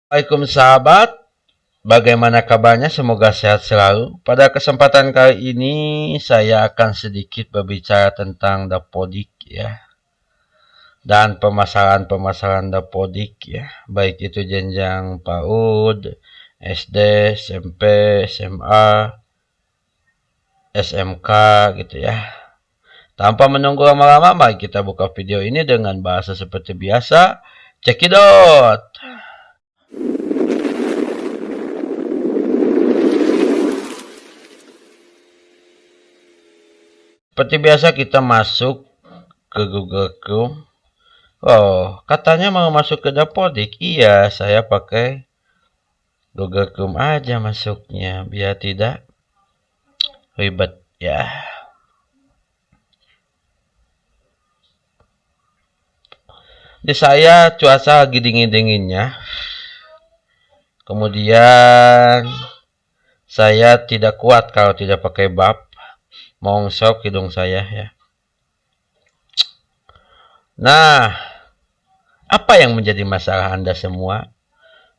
Assalamualaikum sahabat, bagaimana kabarnya? Semoga sehat selalu. Pada kesempatan kali ini saya akan sedikit berbicara tentang dapodik ya, dan permasalahan-permasalahan dapodik ya, baik itu jenjang PAUD, SD, SMP, SMA, SMK gitu ya. Tanpa menunggu lama-lama, mari kita buka video ini dengan bahasa seperti biasa. Cekidot! Seperti biasa kita masuk ke Google Chrome. Oh, katanya mau masuk ke dapodik. Iya, saya pakai Google Chrome aja masuknya biar tidak ribet ya. Di saya cuaca lagi dingin-dinginnya. Kemudian saya tidak kuat kalau tidak pakai bab. Mongsok hidung saya ya. Nah, apa yang menjadi masalah Anda semua?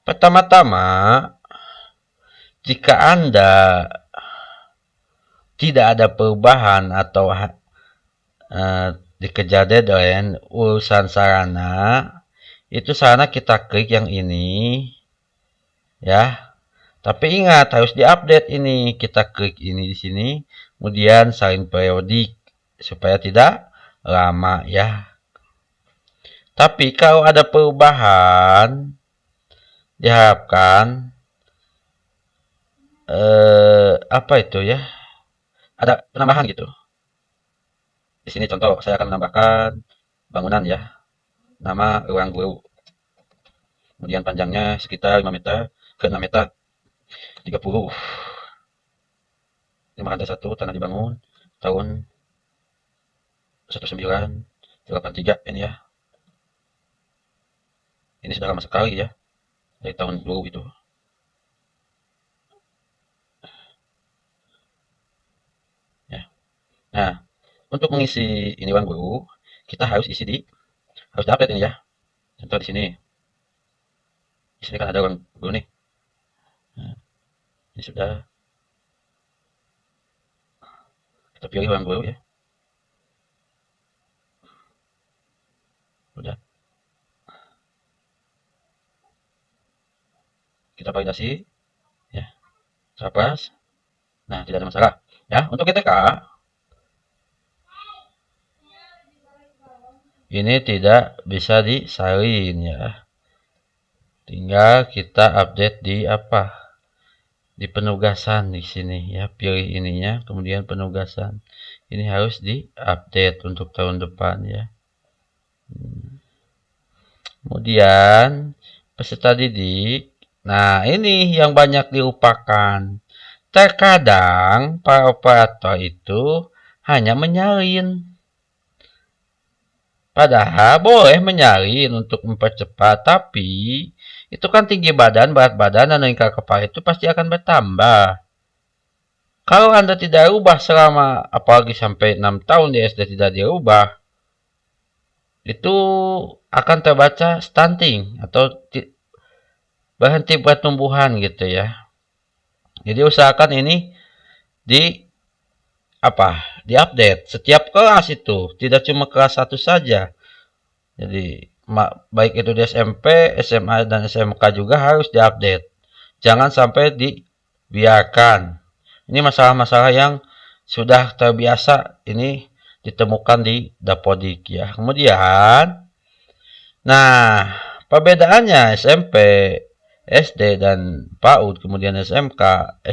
Pertama-tama, jika Anda tidak ada perubahan atau dikejar deadline urusan sarana, itu sarana kita klik yang ini ya. Tapi ingat harus diupdate ini. Kita klik ini di sini, kemudian salin periodik supaya tidak lama ya. Tapi kalau ada perubahan, diharapkan apa itu ya? Ada penambahan gitu. Di sini contoh saya akan menambahkan bangunan ya. Nama ruang guru. Kemudian panjangnya sekitar 5 meter ke 6 meter 30. Ini lantai 1 tanah dibangun tahun 1983 ini ya. Ini sudah lama sekali ya. Dari tahun dulu itu. Ya. Nah, untuk mengisi ini ruang guru, kita harus isi harus update ini ya. Contoh di sini. Di sini kan ada ruang guru nih. Nah, ini sudah. Kita pilih ruang guru ya. Sudah. Kita validasi ya. Terpas. Nah, tidak ada masalah. Ya, untuk GTK ini tidak bisa disalin ya. Tinggal kita update di apa? Di penugasan di sini ya. Pilih ininya, kemudian penugasan. Ini harus diupdate untuk tahun depan ya. Kemudian peserta didik. Nah, ini yang banyak dilupakan. Terkadang para operator itu hanya menyalin. Padahal boleh menyalin untuk mempercepat, tapi itu kan tinggi badan, berat badan, dan lingkar kepala itu pasti akan bertambah. Kalau Anda tidak ubah selama, apalagi sampai 6 tahun di SD tidak diubah, itu akan terbaca stunting atau berhenti pertumbuhan gitu ya. Jadi usahakan ini di diupdate setiap kelas itu, tidak cuma kelas 1 saja. Jadi baik itu di SMP, SMA dan SMK juga harus diupdate. Jangan sampai dibiarkan. Ini masalah-masalah yang sudah terbiasa ini ditemukan di dapodik ya. Kemudian nah, perbedaannya SMP, SD dan PAUD, kemudian SMK,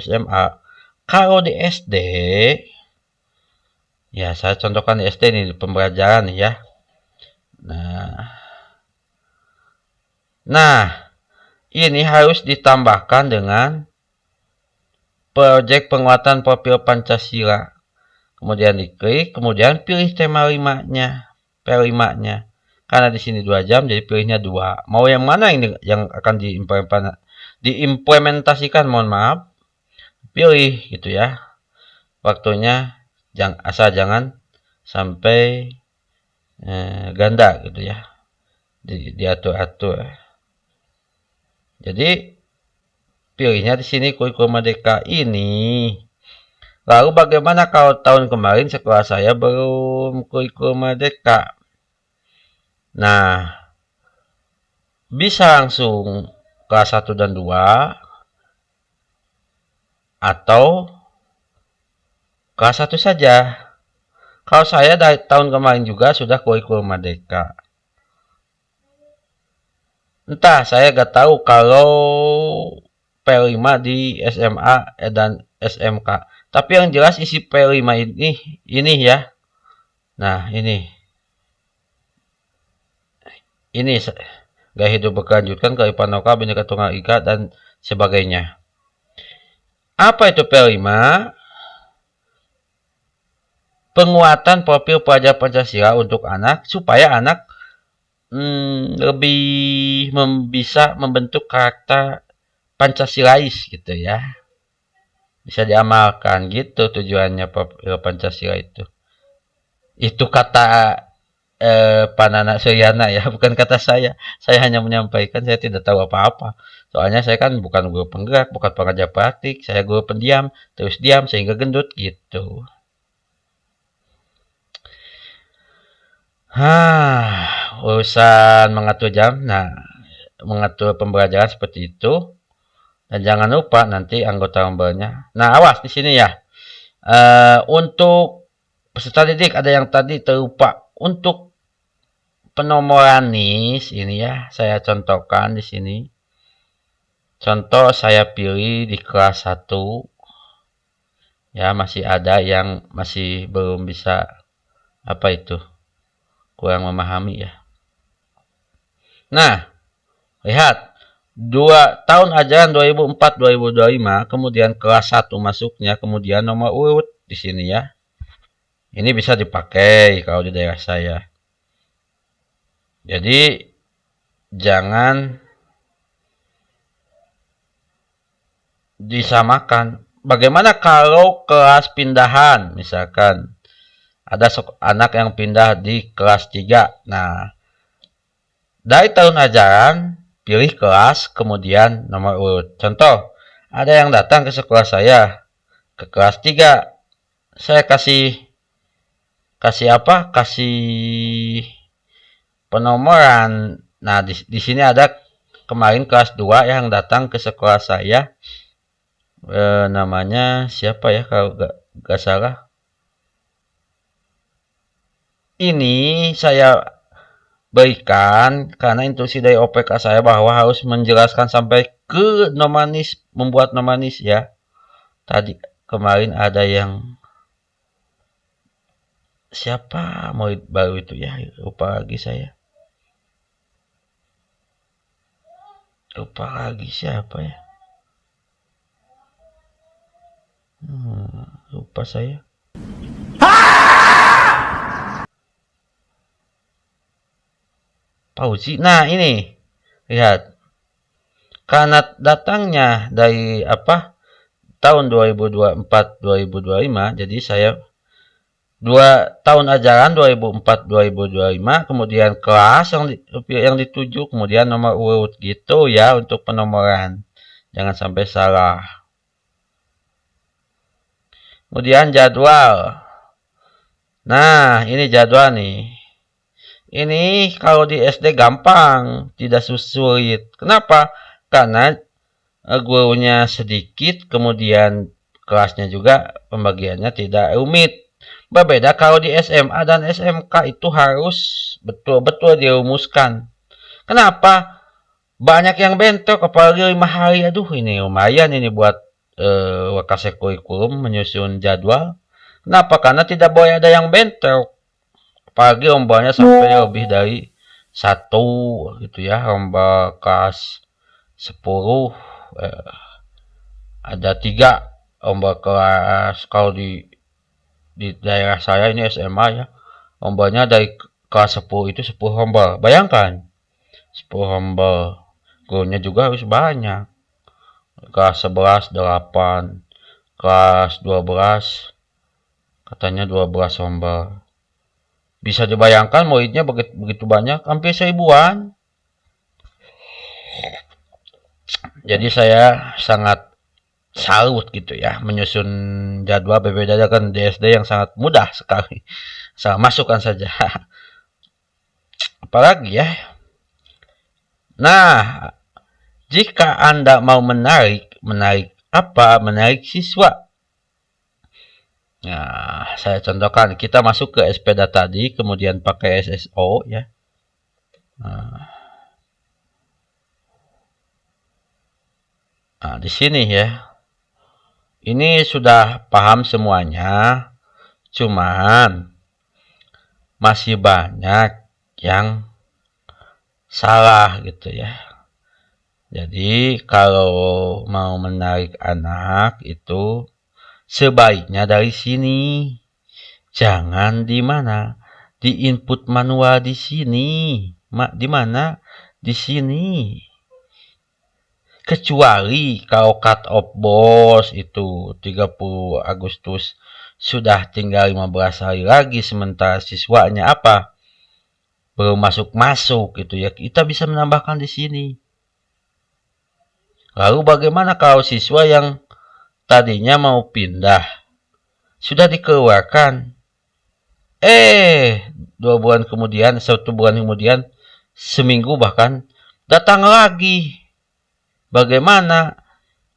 SMA. Kalau di SD, ya saya contohkan di SD ini pembelajaran ya. Nah, ini harus ditambahkan dengan proyek penguatan profil Pancasila. Kemudian diklik, kemudian pilih tema 5-nya, P5-nya. Karena di sini 2 jam, jadi pilihnya 2. Mau yang mana yang akan diimplementasikan, mohon maaf. Pilih gitu ya. Waktunya asal jangan sampai ganda gitu ya. Diatur-atur. Jadi pilihnya di sini kurikulum merdeka ini. Lalu bagaimana kalau tahun kemarin sekolah saya belum kurikulum merdeka? Nah, bisa langsung kelas 1 dan 2 atau kelas 1 saja. Kalau saya dari tahun kemarin juga sudah kurikulum merdeka. Entah, saya gak tahu kalau P5 di SMA dan SMK. Tapi yang jelas isi P5 ini ya. Nah, ini gaya hidup berkelanjutan, kearifan lokal, Bhinneka Tunggal Ika dan sebagainya. Apa itu P5? Penguatan profil pelajar Pancasila untuk anak supaya anak lebih bisa membentuk karakter Pancasilais gitu ya. Bisa diamalkan gitu tujuannya Pancasila itu. Itu kata Panana Suryana ya, bukan kata saya. Saya hanya menyampaikan, saya tidak tahu apa-apa. Soalnya saya kan bukan guru penggerak, bukan pengajar praktik. Saya guru pendiam, terus diam sehingga gendut gitu. Urusan mengatur jam. Nah, mengatur pembelajaran seperti itu. Dan jangan lupa nanti anggota rombelnya. Nah, awas di sini ya. Untuk peserta didik ada yang tadi terlupa. Untuk penomoran NIS ini ya, saya contohkan di sini. Contoh saya pilih di kelas 1. Ya, masih ada yang masih belum bisa apa itu? Kurang memahami ya. Nah, lihat 2 tahun ajaran 2004-2025, kemudian kelas 1 masuknya, kemudian nomor urut di sini ya. Ini bisa dipakai kalau di daerah saya. Jadi jangan disamakan. Bagaimana kalau kelas pindahan, misalkan ada anak yang pindah di kelas 3. Nah, dari tahun ajaran pilih kelas, kemudian nomor urut. Contoh, ada yang datang ke sekolah saya, ke kelas 3. Saya kasih apa? Kasih penomoran. Nah, di sini ada kemarin kelas 2 yang datang ke sekolah saya. Namanya siapa ya kalau gak salah. Ini saya berikan karena instruksi dari OPK saya bahwa harus menjelaskan sampai ke nomanis, membuat nomanis ya. Tadi kemarin ada yang siapa murid baru itu ya, lupa lagi saya. Lupa lagi siapa ya. Lupa saya. Pauzi. Nah, ini. Lihat. Karena datangnya dari tahun 2024-2025, jadi saya 2 tahun ajaran 2004-2025, kemudian kelas yang dituju, kemudian nomor urut gitu ya untuk penomoran. Jangan sampai salah. Kemudian jadwal. Nah, ini jadwal nih. Ini kalau di SD gampang, tidak sulit. Kenapa? Karena gurunya sedikit, kemudian kelasnya juga pembagiannya tidak rumit. Berbeda kalau di SMA dan SMK itu harus betul-betul dirumuskan. Kenapa? Banyak yang bentrok, apalagi 5 hari. Aduh, ini lumayan ini buat wakase kurikulum menyusun jadwal. Kenapa? Karena tidak boleh ada yang bentrok. Apalagi lombanya sampai lebih dari 1 gitu ya. Lomba kelas 10 ada 3 lomba kelas. Kalau di daerah saya ini SMA ya, lombanya dari kelas 10 itu 10 lomba. Bayangkan 10 lomba, gurunya juga harus banyak. Kelas 11 8, kelas 12 katanya 12 lomba. Bisa dibayangkan muridnya begitu banyak, hampir 1000-an. Jadi saya sangat salut gitu ya, menyusun jadwal berbeda dengan DSD yang sangat mudah sekali. Saya masukkan saja. Apalagi ya. Nah, jika Anda mau menarik apa? Menarik siswa. Nah, saya contohkan, kita masuk ke SPDA tadi, kemudian pakai SSO ya. Nah, di sini ya. Ini sudah paham semuanya, cuman masih banyak yang salah gitu ya. Jadi kalau mau menarik anak itu sebaiknya dari sini. Jangan di mana? Di input manual di sini. Di mana? Di sini. Kecuali kalau cut off bos itu 30 Agustus sudah tinggal 15 hari lagi, sementara siswanya apa? Belum masuk gitu ya. Kita bisa menambahkan di sini. Lalu bagaimana kalau siswa yang tadinya mau pindah sudah dikeluarkan? 2 bulan kemudian, 1 bulan kemudian, seminggu bahkan datang lagi. Bagaimana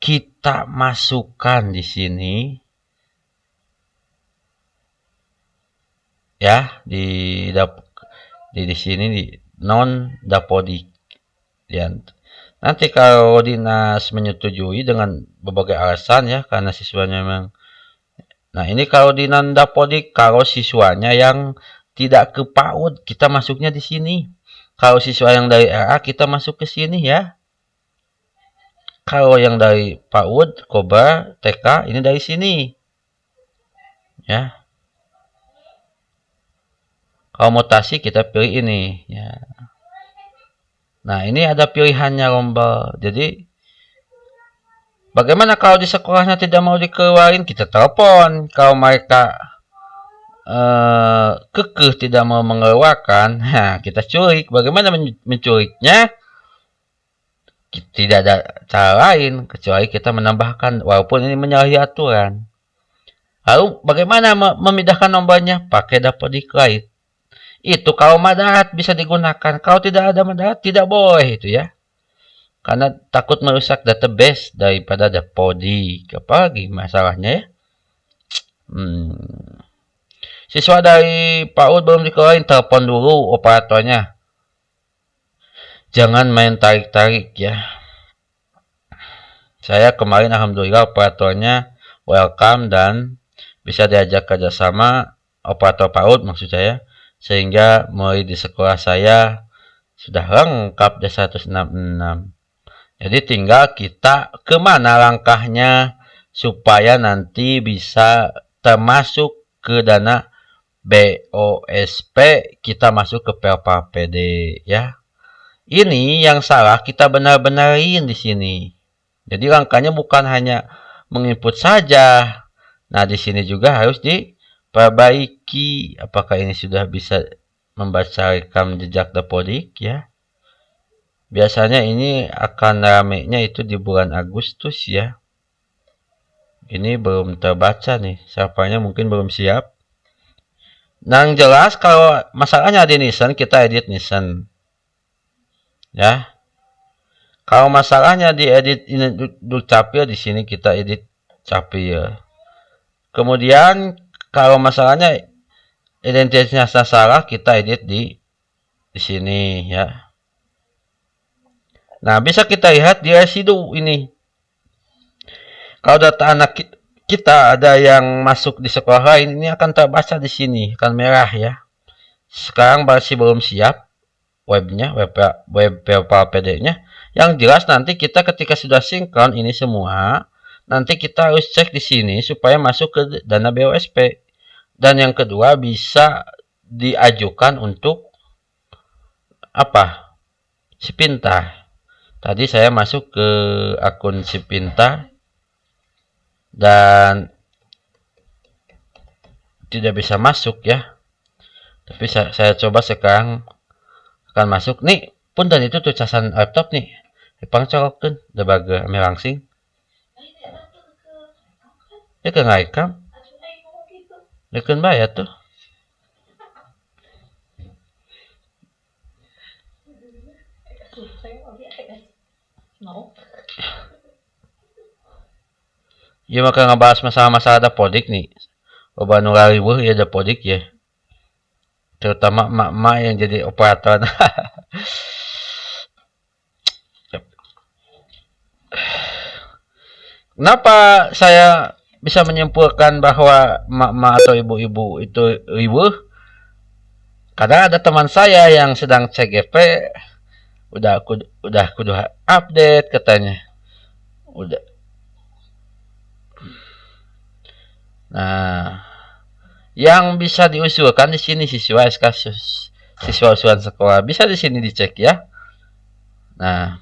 kita masukkan di sini ya, di sini di non dapodik. Dan nanti kalau dinas menyetujui dengan berbagai alasan ya, karena siswanya memang. Nah, ini kalau di non dapodik, kalau siswanya yang tidak ke PAUD, kita masuknya di sini. Kalau siswa yang dari RA, kita masuk ke sini ya. Kalau yang dari PAUD, Koba, TK, ini dari sini. Ya. Kalau mutasi kita pilih ini ya. Nah, ini ada pilihannya Rombel. Jadi bagaimana kalau di sekolahnya tidak mau dikeluarin? Kita telepon. Kalau mereka kekeh tidak mau mengeluarkan, nah kita culik. Bagaimana menculiknya? Tidak ada cara lain kecuali kita menambahkan, walaupun ini menyalahi aturan. Lalu bagaimana memindahkan nomornya? Pakai dapodik lain. Itu kalau Madarat bisa digunakan. Kalau tidak ada Madarat tidak boleh itu ya. Karena takut merusak database daripada dapodik. Apalagi masalahnya ya. Siswa dari PAUD belum dikeluarin, telepon dulu operatornya. Jangan main tarik-tarik ya. Saya kemarin alhamdulillah operatornya welcome dan bisa diajak kerjasama operator PAUD maksud saya. Sehingga mulai di sekolah saya sudah lengkap D166. Jadi tinggal kita kemana langkahnya supaya nanti bisa termasuk ke dana BOSP, kita masuk ke PLPD ya. Ini yang salah kita benar-benarin di sini. Jadi langkahnya bukan hanya menginput saja. Nah, di sini juga harus diperbaiki. Apakah ini sudah bisa membaca rekam jejak dapodik ya? Biasanya ini akan ramenya itu di bulan Agustus ya. Ini belum terbaca nih. Servernya mungkin belum siap. Nah, yang jelas kalau masalahnya di Nissan, kita edit Nissan. Ya. Kalau masalahnya di edit ini Dukcapil, di sini kita edit Capil. Kemudian kalau masalahnya identitasnya salah, kita edit di sini ya. Nah, bisa kita lihat di residu ini. Kalau data anak kita ada yang masuk di sekolah lain, ini akan terbaca di sini, akan merah ya. Sekarang masih belum siap webnya, web PLPD-nya. Yang jelas nanti kita ketika sudah sinkron ini semua, nanti kita harus cek di sini supaya masuk ke dana BOSP. Dan yang kedua bisa diajukan untuk apa? Sipinta. Tadi saya masuk ke akun Sipinta dan tidak bisa masuk ya. Tapi saya coba sekarang akan masuk nih. Punten itu tuh casan laptop nih. Pangcolokkeun da baga ame langsing. Ya ke ngaikam. Dekeun bae atuh. Ieu mah ngebahas masalah-masalah dapodik nih. Loba nu ngariweuh ya dapodik ya. Terutama emak-emak yang jadi operator. Kenapa saya bisa menyimpulkan bahwa emak-emak atau ibu-ibu itu riweuh? Kadang ada teman saya yang sedang CGP udah kudu update katanya. Udah. Nah, yang bisa diusulkan di sini siswa SK siswa usulan sekolah bisa di sini dicek ya. Nah,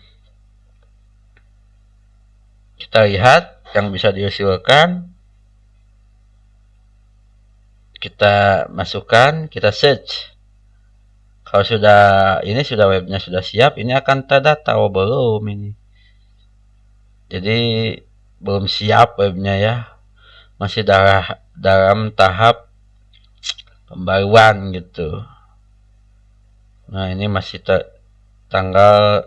kita lihat yang bisa diusulkan. Kita masukkan, kita search. Kalau sudah ini sudah webnya sudah siap, ini akan terdata. Oh, belum ini. Jadi belum siap webnya ya. Masih dalam tahap pembaruan gitu. Nah, ini masih tanggal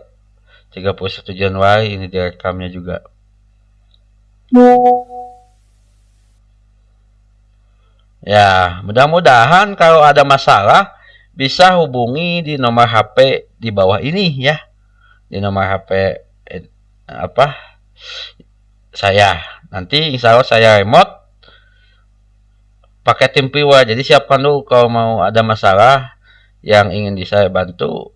31 Januari ini direkamnya juga. Ya, mudah-mudahan kalau ada masalah bisa hubungi di nomor HP di bawah ini ya. Di nomor HP saya. Nanti insya Allah saya remote pakai tim priwa. Jadi siapkan dulu kalau mau ada masalah yang ingin saya bantu,